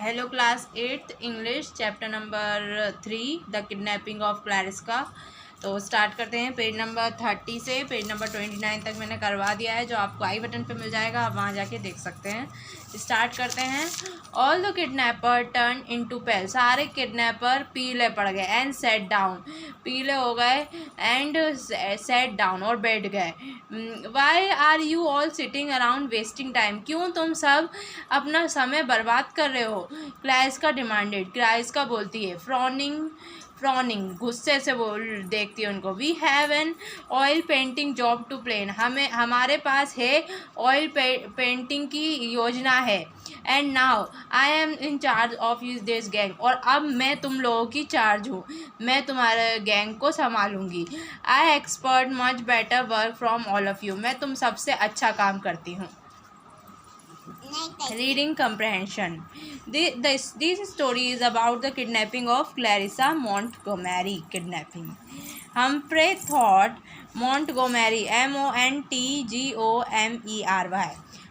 Hello class 8th English chapter number 3 the kidnapping of Clariska. तो start करते हैं page number 30 से page number 29 तक मैंने करवा दिया है, जो आपको आई बटन पे मिल जाएगा, आप वहाँ जाके देख सकते हैं। स्टार्ट करते हैं। All the kidnapper turn into pale, सारे किडनैपर पीले पड़ गए। एंड सेट डाउन, पीले हो गए। एंड सेट डाउन, और बैठ गए। Why are you all sitting around wasting time, क्यों तुम सब अपना समय बर्बाद कर रहे हो? क्लाइस्का डिमांडेड, क्लाइस्का बोलती है। फ्रॉनिंग, गुस्से से बोल देखती है उनको। We have an oil painting job to plan, हमारे पास है ऑयल पेंटिंग की योजना है। And now I am in charge of this gang, और अब मैं तुम लोगों की चार्ज हूँ, मैं तुम्हारे गैंग को संभालूंगी। I expert much better work from all of you, मैं तुम सबसे अच्छा काम करती हूँ। Reading comprehension. This story is about the kidnapping of Clarissa Montgomery. Kidnapping. Humphrey thought Montgomery, Montgomery.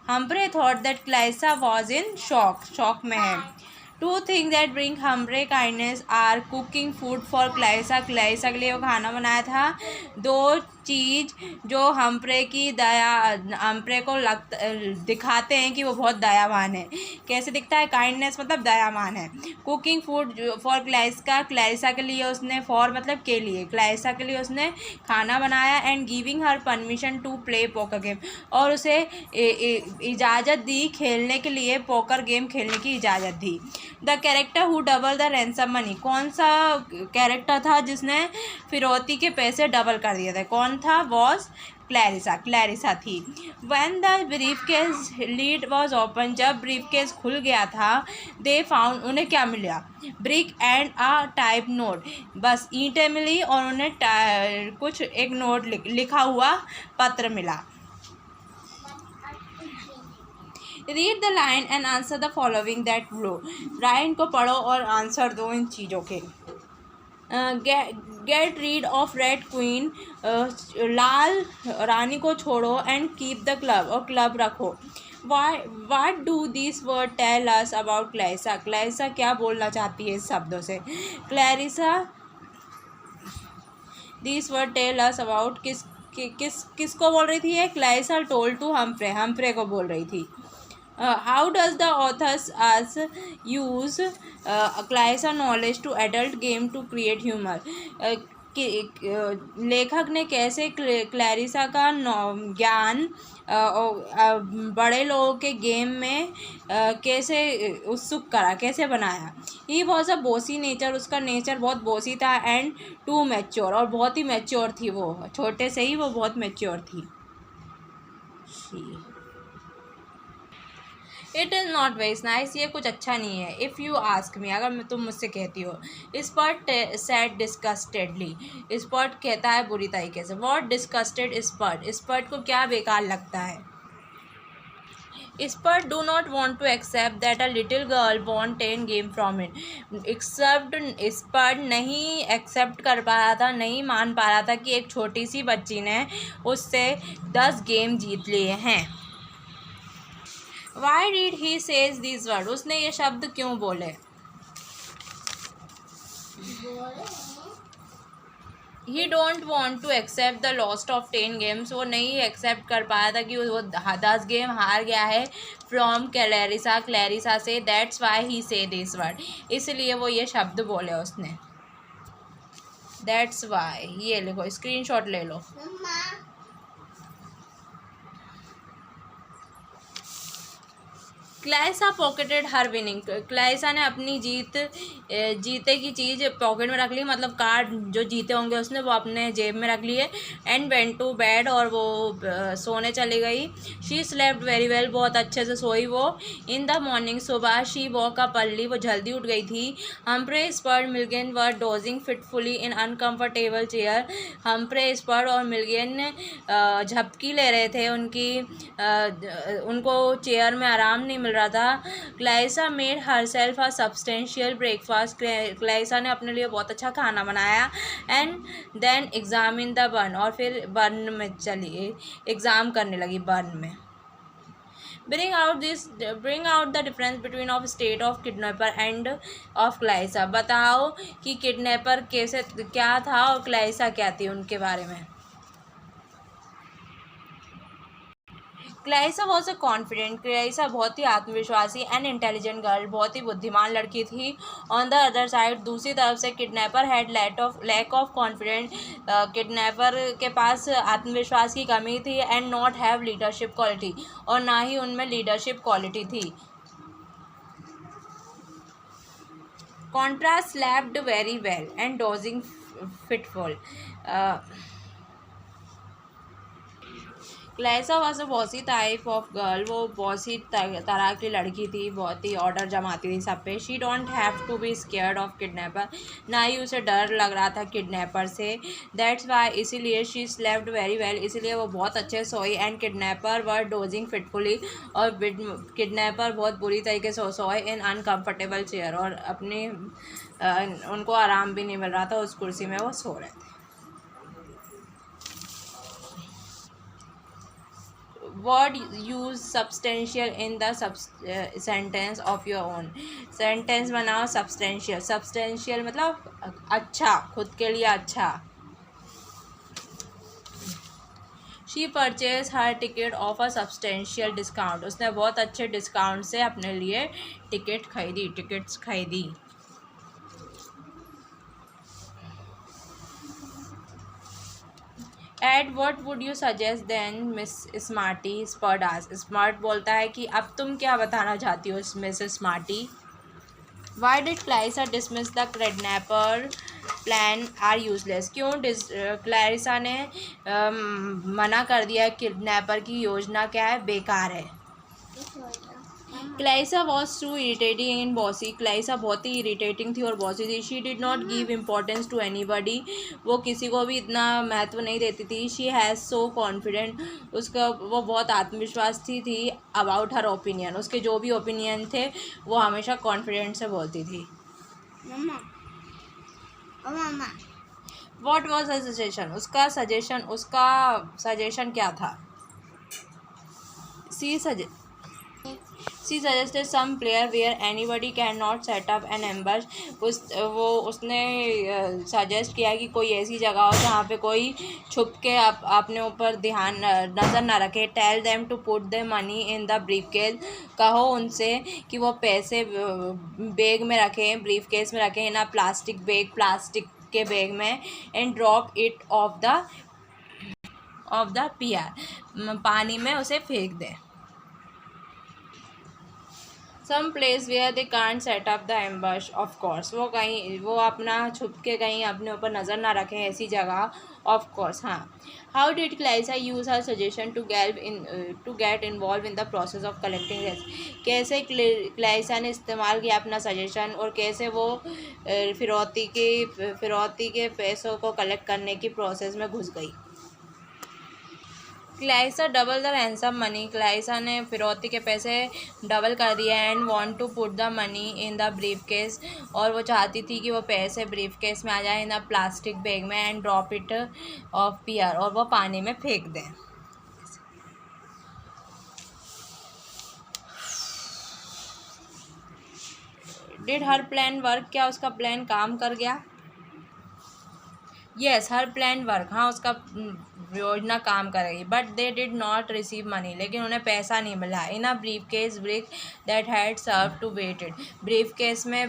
Humphrey thought that Clarissa was in shock में है. Two things that bring Humphrey kindness are cooking food for Clarissa. Clarissa के लिए वो खाना बनाया था। दो चीज़ जो हम्प्रे को दिखाते हैं कि वो बहुत दयावान है। कैसे दिखता है? काइंडनेस मतलब दयावान है। कुकिंग फूड फॉर क्लैरिसा के लिए उसने, फॉर मतलब के लिए, क्लैरिसा के लिए उसने खाना बनाया। And giving her permission to play poker game, और उसे इजाज़त दी खेलने के लिए, पोकर गेम खेलने की इजाज़त दी। The character who double the ransom money, कौन सा कैरेक्टर था जिसने फिरौती के पैसे डबल कर दिए थे? कौन था? वॉज क्लैरिसा थी। When the briefcase lead was open, जब ब्रीफकेस खुल गया था, दे फाउंड, उन्हें क्या मिला? Brick and a type note, बस ईंटें मिली और उन्हें कुछ एक नोट लिखा हुआ पत्र मिला। Read the line and answer the following that लो, लाइन को पढ़ो और आंसर दो इन चीज़ों के। Get rid of red queen, लाल रानी को छोड़ो। एंड कीप द क्लब, और क्लब रखो। What do this word tell us about Clarissa, Clarissa क्या बोलना चाहती है इस शब्दों से? Clarissa this word tell us about, किसको बोल रही थी ये? क्लैरिसा टोल्ड टू हम्फ्रे को बोल रही थी। How does the authors use Clarissa knowledge to adult game to create humor? लेखक ने कैसे क्लैरिसा का ज्ञान बड़े लोगों के गेम में कैसे उत्सुक करा, कैसे बनाया? ही वॉज अ बोसी नेचर, उसका नेचर बहुत बोसी था। एंड टू मैच्योर, और बहुत ही मैच्योर थी वो, छोटे से ही वो बहुत मैच्योर थी। It is not very nice, ये कुछ अच्छा नहीं है। इफ़ यू आस्क मी, अगर तुम मुझसे कहती हो। स्पॉट सेड डिस्कस्टेडली, स्पॉट कहता है बुरी तरीके से। वॉट डिस्कस्टेड स्पॉट, स्पॉट को क्या बेकार लगता है? Spot do not want to accept that a little girl want 10 game from it, accept Spot नहीं एक्सेप्ट कर पा रहा था, नहीं मान पा रहा था कि एक छोटी सी बच्ची ने उससे 10 गेम जीत लिए हैं। Why did he says these words? उसने ये शब्द क्यों बोले? He don't want to accept the loss of 10 games. वो नहीं एक्सेप्ट कर पाया था कि वो 10 गेम हार गया है फ्रॉम क्लैरिसा से। That's why he say this word. इसलिए वो ये शब्द बोले उसने। That's why, ये लिखो, स्क्रीनशॉट ले लो। क्लैरिसा पॉकेटेड हर विनिंग, क्लैरिसा ने अपनी जीते की चीज़ पॉकेट में रख ली, मतलब कार्ड जो जीते होंगे उसने वो अपने जेब में रख लिए। एंड वेंट टू बेड, और वो सोने चली गई। शी स्लेप्ट वेरी वेल, बहुत अच्छे से सोई वो। इन द मॉर्निंग, सुबह, शी वॉक अप अर्ली, वो जल्दी उठ गई थी। हम्फ्रे स्पर्ड मिलगेन वर डोजिंग फिटफुली इन अनकम्फर्टेबल चेयर, हम्फ्रे स्पर्ड और मिलगेन झपकी ले रहे थे, उनको चेयर में आराम नहीं मिल रहा था। Clarissa made her self a substantial breakfast, Clarissa ने अपने लिए बहुत अच्छा खाना बनाया। And then examine the burn, और फिर बर्न में चली, एग्ज़ाम करने लगी बर्न में। Bring out the difference between of state of kidnapper and of क्लाइसा। बताओ कि किडनैपर कैसे क्या था और क्लाइसा क्या थी, उनके बारे में। क्लाइसा वॉज अ कॉन्फिडेंट, क्लाइसा बहुत ही आत्मविश्वासी एंड इंटेलिजेंट गर्ल, बहुत ही बुद्धिमान लड़की थी। ऑन द अदर साइड, दूसरी तरफ से kidnapper had lack of confident, kidnapper के पास आत्मविश्वास की कमी थी and not have leadership quality, और ना ही उनमें लीडरशिप क्वालिटी थी। Contrast slapped very well and dozing fitful. Clarissa was a bossy type of girl, वो बॉसी तरह की लड़की थी, बहुत ही ऑर्डर जमाती थी सब पे। She don't have to be scared of kidnapper, ना ही उसे डर लग रहा था किडनैपर से। दैट्स वाई, इसीलिए शी स्लेप्ड वेरी वेल, इसीलिए वो बहुत अच्छे सोई। And kidnapper were dozing fitfully, और किडनैपर बहुत बुरी तरीके से सोए इन अनकम्फर्टेबल चेयर, और अपनी उनको आराम भी नहीं मिल रहा था, उस कुर्सी में वो सो रहे थे। Word use substantial in the sentence of your own। Sentence बनाओ substantial। substantial मतलब अच्छा, खुद के लिए अच्छा। She purchased her ticket of a substantial discount, उसने बहुत अच्छे डिस्काउंट से अपने लिए टिकट्स खरीदी। At what would you suggest then miss smarty, स्पर्डास। स्मार्ट बोलता है कि अब तुम क्या बताना चाहती हो miss smarty. Why did Clarissa dismiss the kidnapper plan are useless, क्यों क्लारिसा ने मना कर दिया किडनैपर की योजना क्या है, बेकार है। Clarissa was too irritating in bossy, Clarissa बहुत ही इरीटेटिंग थी और बॉसी थी। She did not give importance to anybody, वो किसी को भी इतना महत्व नहीं देती थी। शी हैज़ सो कॉन्फिडेंट, उसका वो बहुत आत्मविश्वासी थी। अबाउट हर ओपिनियन, उसके जो भी ओपिनियन थे वो हमेशा कॉन्फिडेंट से बोलती थी। वॉट वॉज हर सजेशन, उसका सजेशन क्या था। She suggested some player where anybody cannot set up an ambush। उसने सजेस्ट किया कि कोई ऐसी जगह हो जहाँ पे कोई छुप के अपने ऊपर ध्यान नज़र ना रखे। Tell them to put the money in the briefcase, कहो उनसे कि वो पैसे बैग में रखें, ब्रीफ केस में रखें, ना प्लास्टिक के बैग में। And drop it off the pier, पानी में उसे फेंक दें। Some place where they can't set up the ambush, of course, वो अपना छुप के कहीं अपने ऊपर नज़र ना रखें, ऐसी जगह, ऑफ कोर्स। हाँ। How did Clarissa use her suggestion to get involve in the process of collecting rest, कैसे क्लाइसा ने इस्तेमाल किया अपना सजेशन और कैसे वो फिरौती के पैसों को कलेक्ट करने की प्रोसेस में घुस गई। Clarissa double the ransom money, Clarissa ने फिरौती के पैसे डबल कर दिए। And want to put the money in the briefcase, और वो चाहती थी कि वो पैसे ब्रीफ केस में आ जाए इन द प्लास्टिक बैग में। एंड ड्रॉप इट ऑफ पियर, और वो पानी में फेंक दें। डिड हर प्लान वर्क, क्या उसका प्लान काम कर गया। येस, हर प्लान वर्क, हाँ उसका योजना काम करेगी। But they did not receive money, लेकिन उन्हें पैसा नहीं मिला। In a briefcase brick that had serve to weighted, briefcase में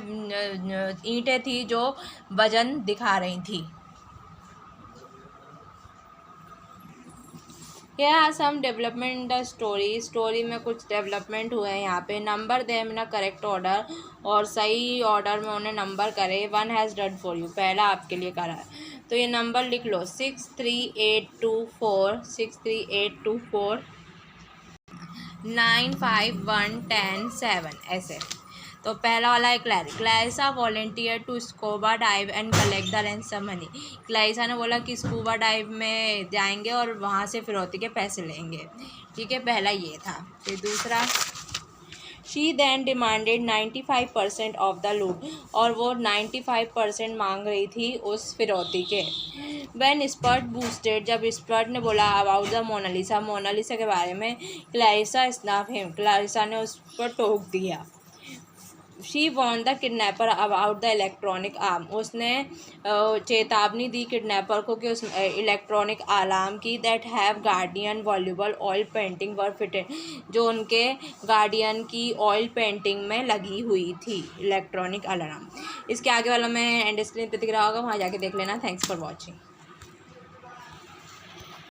ईंटें थी जो वजन दिखा रही थी। यहाँ some development in the story में कुछ डेवलपमेंट हुए हैं यहाँ पे। Number them in a correct order, और सही ऑर्डर में उन्हें नंबर करे। 1 हैज़ डन फॉर यू, पहला आपके लिए करा है, तो ये नंबर लिख लो 63824 63824 951 10 7 ऐसे। तो पहला वाला है Clarissa volunteer to scuba dive and collect the ransom money, Clarissa ने बोला कि स्कूबा डाइव में जाएंगे और वहाँ से फिरौती के पैसे लेंगे। ठीक है, पहला ये था। फिर दूसरा, she then demanded 95% of the loot, और वो 95% मांग रही थी उस फिरौती के। व्हेन स्पर्ट बूस्टेड, जब स्पर्ट ने बोला अबाउट द मोनालिसा, मोनालिसा के बारे में, क्लाइसा स्नैप हिम, क्लाइसा ने उस पर टोक दिया। She warned the kidnapper about the electronic alarm, उसने चेतावनी दी किडनैपर को कि उस इलेक्ट्रॉनिक अलार्म की, that have guardian valuable oil painting were fitted, जो उनके गार्डियन की ऑयल पेंटिंग में लगी हुई थी इलेक्ट्रॉनिक अलार्म। इसके आगे वाला मैं एंड स्क्रीन पे दिख रहा होगा, वहाँ जाके देख लेना। Thanks for watching.